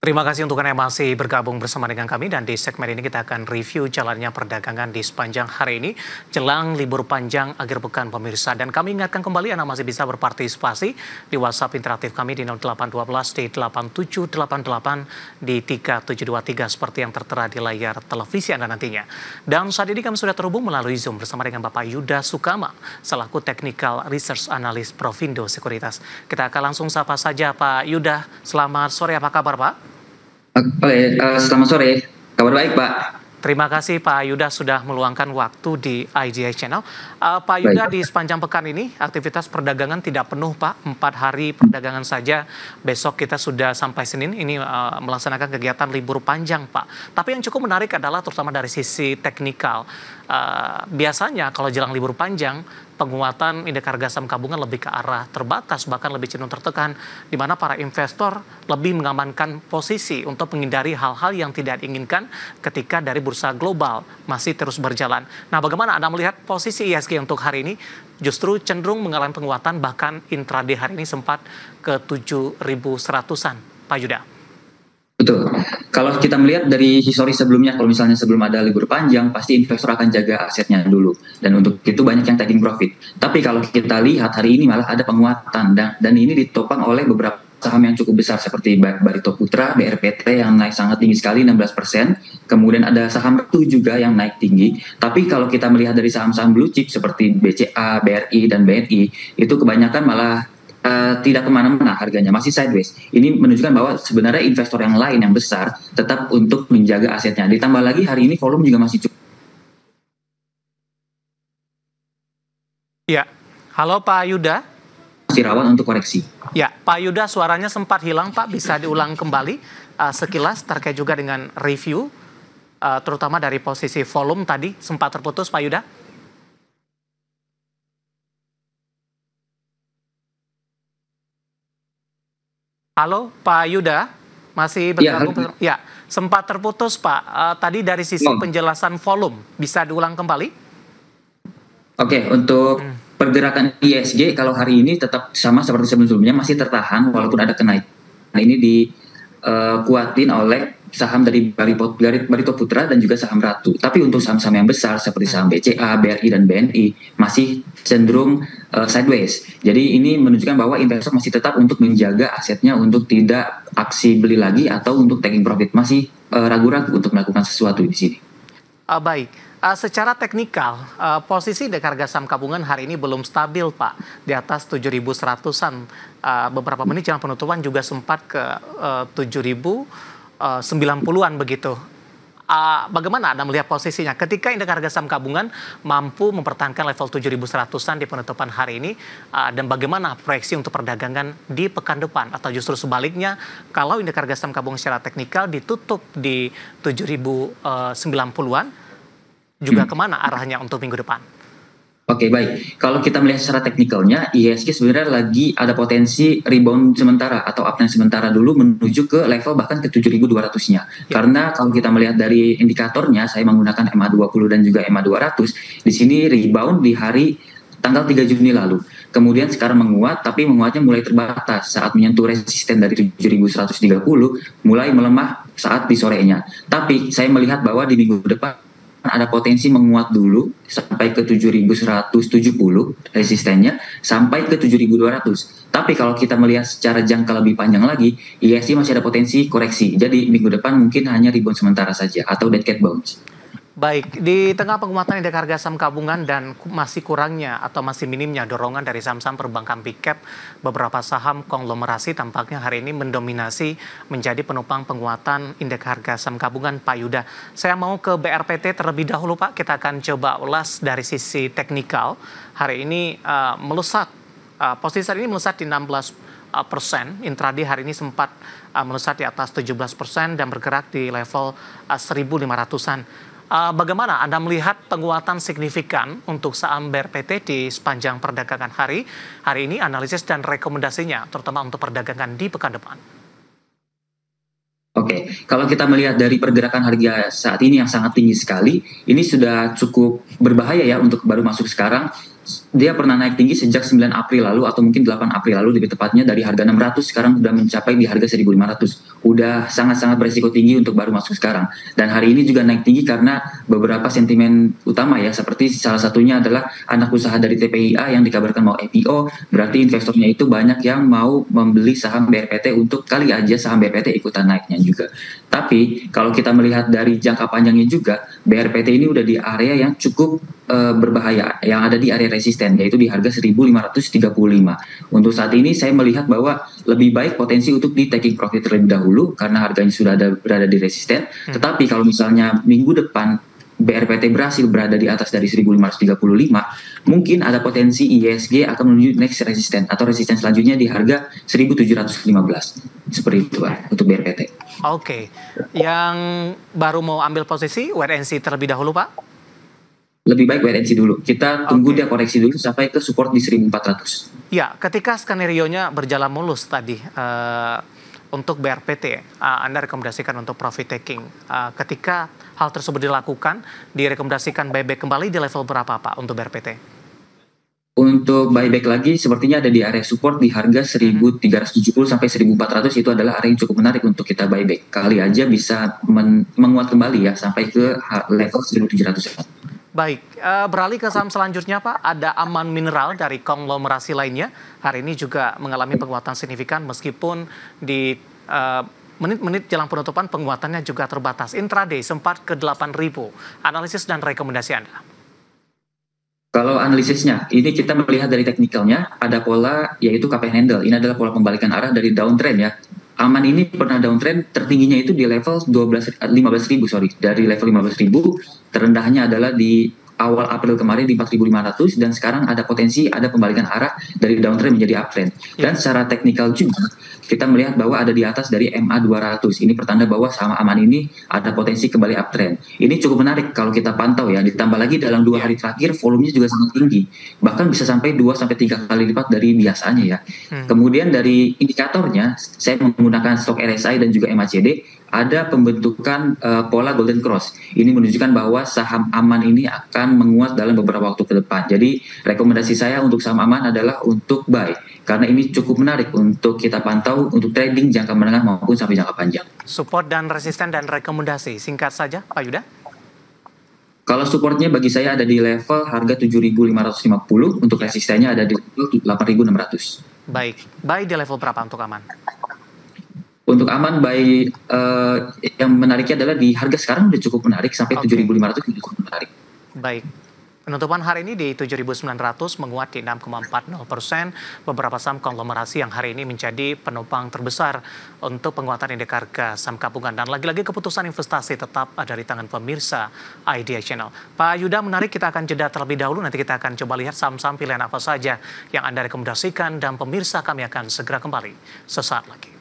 Terima kasih untuk Anda yang masih bergabung bersama dengan kami dan di segmen ini kita akan review jalannya perdagangan di sepanjang hari ini jelang libur panjang akhir pekan pemirsa. Dan kami ingatkan kembali Anda masih bisa berpartisipasi di WhatsApp interaktif kami di 0812 di 8788 di 3723 seperti yang tertera di layar televisi Anda nantinya. Dan saat ini kami sudah terhubung melalui Zoom bersama dengan Bapak Yuda Sukama selaku Technical Research Analyst Provindo Sekuritas. Kita akan langsung sapa saja Pak Yuda. Selamat sore, apa kabar Pak? Selamat sore. Kabar baik, Pak. Terima kasih Pak Yuda sudah meluangkan waktu di IGI Channel. Pak Yuda, Baik. di sepanjang pekan ini aktivitas perdagangan tidak penuh Pak, 4 hari perdagangan saja. Besok kita sudah sampai Senin ini melaksanakan kegiatan libur panjang Pak. Tapi yang cukup menarik adalah terutama dari sisi teknikal. Biasanya kalau jelang libur panjang, penguatan indeks harga saham gabungan lebih ke arah terbatas, bahkan lebih cenderung tertekan, di mana para investor lebih mengamankan posisi untuk menghindari hal-hal yang tidak diinginkan ketika dari bursa global masih terus berjalan. Nah, bagaimana Anda melihat posisi IHSG untuk hari ini? Justru cenderung mengalami penguatan, bahkan intraday hari ini sempat ke 7.100-an, Pak Yuda. Betul. Kalau kita melihat dari histori sebelumnya, kalau misalnya sebelum ada libur panjang, pasti investor akan jaga asetnya dulu. Dan untuk itu banyak yang taking profit. Tapi kalau kita lihat hari ini malah ada penguatan. Dan ini ditopang oleh beberapa saham yang cukup besar seperti Barito Putra, BRPT yang naik sangat tinggi sekali 16%. Kemudian ada saham Ratu juga yang naik tinggi. Tapi kalau kita melihat dari saham-saham blue chip seperti BCA, BRI, dan BNI, itu kebanyakan malah tidak kemana-mana harganya, masih sideways. Ini menunjukkan bahwa sebenarnya investor yang lain yang besar tetap untuk menjaga asetnya. Ditambah lagi hari ini volume juga masih cukup. Ya, halo Pak Yuda. Masih rawan untuk koreksi. Ya, Pak Yuda, suaranya sempat hilang Pak, bisa diulang kembali sekilas terkait juga dengan review, terutama dari posisi volume tadi, sempat terputus Pak Yuda. Halo Pak Yuda, masih bergabung? Ya, sempat terputus Pak. Tadi dari sisi penjelasan volume, bisa diulang kembali? Oke, untuk pergerakan ISG kalau hari ini tetap sama seperti sebelumnya, masih tertahan walaupun ada kenaikan. Nah, ini dikuatin oleh saham dari Barito Putra dan juga saham Ratu. Tapi untuk saham-saham yang besar seperti saham BCA, BRI, dan BNI masih cenderung sideways. Jadi ini menunjukkan bahwa investor masih tetap untuk menjaga asetnya untuk tidak aksi beli lagi atau untuk taking profit. Masih ragu-ragu untuk melakukan sesuatu di sini. Baik. Secara teknikal, posisi indeks harga saham gabungan hari ini belum stabil, Pak. Di atas 7.100-an. Beberapa menit jelang penutupan juga sempat ke 7.090-an begitu. Bagaimana Anda melihat posisinya ketika indeks harga saham gabungan mampu mempertahankan level 7.100-an di penutupan hari ini, dan bagaimana proyeksi untuk perdagangan di pekan depan, atau justru sebaliknya kalau indeks harga saham gabungan secara teknikal ditutup di 7.090-an, juga kemana arahnya untuk minggu depan? Oke, baik. Kalau kita melihat secara teknikalnya, IHSG sebenarnya lagi ada potensi rebound sementara atau uptrend sementara dulu menuju ke level bahkan ke 7.200-nya. Karena kalau kita melihat dari indikatornya, saya menggunakan MA20 dan juga MA200, di sini rebound di hari tanggal 3 Juni lalu. Kemudian sekarang menguat, tapi menguatnya mulai terbatas saat menyentuh resisten dari 7.130, mulai melemah saat di sorenya. Tapi saya melihat bahwa di minggu depan ada potensi menguat dulu sampai ke 7.170 resistennya sampai ke 7.200. Tapi kalau kita melihat secara jangka lebih panjang lagi, IHSG masih ada potensi koreksi. Jadi minggu depan mungkin hanya rebound sementara saja atau dead cat bounce. Baik, di tengah penguatan indeks harga saham gabungan dan masih kurangnya atau masih minimnya dorongan dari saham-saham perbankan big cap, beberapa saham konglomerasi tampaknya hari ini mendominasi menjadi penopang penguatan indeks harga saham gabungan, Pak Yuda. Saya mau ke BRPT terlebih dahulu, Pak. Kita akan coba ulas dari sisi teknikal. Hari ini melesat, posisi hari ini melesat di 16%, intraday hari ini sempat melesat di atas 17% dan bergerak di level 1.500-an. Bagaimana Anda melihat penguatan signifikan untuk saham BRPT di sepanjang perdagangan hari ini, analisis dan rekomendasinya, terutama untuk perdagangan di pekan depan? Oke, Baik, kalau kita melihat dari pergerakan harga saat ini yang sangat tinggi sekali, ini sudah cukup berbahaya ya untuk baru masuk sekarang. Dia pernah naik tinggi sejak 9 April lalu atau mungkin 8 April lalu lebih tepatnya, dari harga 600 sekarang sudah mencapai di harga 1.500. Udah sangat-sangat berisiko tinggi untuk baru masuk sekarang. Dan hari ini juga naik tinggi karena beberapa sentimen utama ya, seperti salah satunya adalah anak usaha dari TPIA yang dikabarkan mau IPO, berarti investornya itu banyak yang mau membeli saham BRPT untuk kali aja saham BRPT ikutan naiknya juga. Tapi kalau kita melihat dari jangka panjangnya juga, BRPT ini udah di area yang cukup berbahaya, yang ada di area resisten, yaitu di harga 1.535. Untuk saat ini saya melihat bahwa lebih baik potensi untuk di taking profit terlebih dahulu karena harganya sudah berada di resisten. Tetapi kalau misalnya minggu depan BRPT berhasil berada di atas dari 1.535, mungkin ada potensi IHSG akan menuju next resisten atau resisten selanjutnya di harga 1.715. Seperti itu Pak, untuk BRPT. Oke, yang baru mau ambil posisi wait and see terlebih dahulu Pak? Lebih baik wait and see dulu. Kita tunggu dia koreksi dulu sampai ke support di 1.400. Ya, ketika skenario-nya berjalan mulus tadi untuk BRPT, Anda rekomendasikan untuk profit taking. Ketika hal tersebut dilakukan, direkomendasikan buyback kembali di level berapa Pak untuk BRPT? Untuk buyback lagi sepertinya ada di area support di harga 1.370 sampai 1.400, itu adalah area yang cukup menarik untuk kita buyback. Kali aja bisa menguat kembali ya sampai ke level 1.700. Baik, beralih ke saham selanjutnya Pak, ada Aman Mineral dari konglomerasi lainnya. Hari ini juga mengalami penguatan signifikan meskipun di menit-menit jelang penutupan penguatannya juga terbatas. Intraday sempat ke 8.000. Analisis dan rekomendasi Anda. Kalau analisisnya, ini kita melihat dari teknikalnya, ada pola yaitu cup and handle. Ini adalah pola pembalikan arah dari downtrend ya. Aman ini pernah downtrend, tertingginya itu di level 15.000, dari level 15.000, terendahnya adalah di awal April kemarin di 4.500, dan sekarang ada potensi ada pembalikan arah dari downtrend menjadi uptrend. Dan secara teknikal juga kita melihat bahwa ada di atas dari MA 200. Ini pertanda bahwa saham Aman ini ada potensi kembali uptrend. Ini cukup menarik kalau kita pantau ya, ditambah lagi dalam 2 hari terakhir volumenya juga sangat tinggi. Bahkan bisa sampai 2-3 kali lipat dari biasanya ya. Kemudian dari indikatornya, saya menggunakan stok RSI dan juga MACD, ada pembentukan pola golden cross. Ini menunjukkan bahwa saham Aman ini akan menguat dalam beberapa waktu ke depan. Jadi rekomendasi saya untuk saham Aman adalah untuk buy, karena ini cukup menarik untuk kita pantau untuk trading jangka menengah maupun sampai jangka panjang. Support dan resisten dan rekomendasi, singkat saja Pak Yuda. Kalau supportnya bagi saya ada di level harga 7.550, untuk resistennya ada di level 8.600. Baik, buy di level berapa untuk Aman? Untuk Aman, yang menariknya adalah di harga sekarang udah cukup menarik, sampai 7.500 cukup menarik. Baik. Penutupan hari ini di 7.900 menguat di 6,40%. Beberapa saham konglomerasi yang hari ini menjadi penopang terbesar untuk penguatan indeks harga saham gabungan. Dan lagi-lagi keputusan investasi tetap ada di tangan pemirsa Idea Channel. Pak Yuda, menarik, kita akan jeda terlebih dahulu. Nanti kita akan coba lihat saham-saham pilihan apa saja yang Anda rekomendasikan. Dan pemirsa, kami akan segera kembali sesaat lagi.